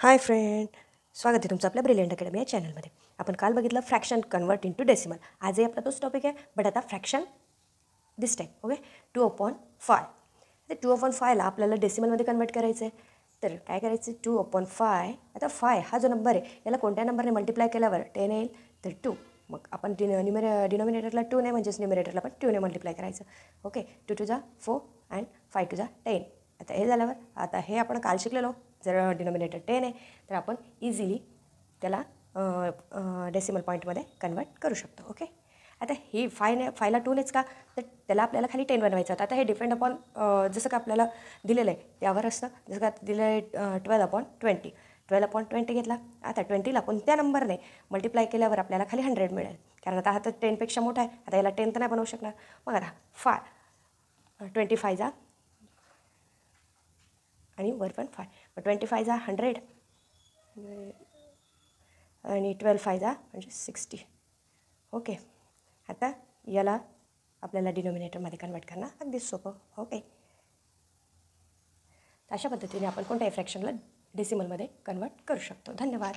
Hi friend, स्वागत आहे तुमचं आपल्या ब्रिलियंट अकॅडमी या चॅनलमध्ये. आपण काल बघितलं फ्रॅक्शन कन्वर्ट इंटू डेसिमल. आजही आपला तोच टॉपिक आहे, बट आता फ्रॅक्शन दिस टाईप. ओके, 2/5. तर 2/5ला आपल्याला डेसिमलमध्ये कन्वर्ट करायचं आहे. तर काय करायचं, 2/5. आता 5 हा जो नंबर आहे याला कोणत्या नंबरने मल्टिप्लाय केल्यावर 10 येईल, तर 2. मग आपण डिनॉमिनेटरला 2 नाही, म्हणजेच न्युमिरेटरला पण 2ने मल्टिप्लाय करायचं. ओके, 2 टू जा 4 अँड 5 टू जा 10. आता हे झाल्यावर आता हे आपण काल शिकलेलो, जर डिनॉमिनेटर 10 आहे तर आपण इझिली त्याला डेसिमल पॉईंटमध्ये कन्वर्ट करू शकतो. ओके, आता ही 5ला 2नेच का, तर त्याला आपल्याला खाली 10 बनवायचं होतं. आता हे डिपेंड अपॉन जसं का आपल्याला दिलेलं आहे त्यावर असतं. जसं का दिलेलं आहे 12/20. 12/20 घेतला. आता 20ला कोणत्या नंबरने मल्टिप्लाय केल्यावर आपल्याला खाली 100 मिळेल, कारण आता हा तर 10पेक्षा मोठा आहे. आता याला 10 तर नाही बनवू शकणार. मग आता 25 जा आणि वर पण 5. मग 25 जा 100 आणि 12 जा म्हणजे 60. ओके, आता याला आपल्याला डिनॉमिनेटरमध्ये कन्वर्ट करणं अगदी सोपं. ओके, अशा पद्धतीने आपण कोणत्याही फ्रॅक्शनला डेसिमलमध्ये कन्वर्ट करू शकतो. धन्यवाद.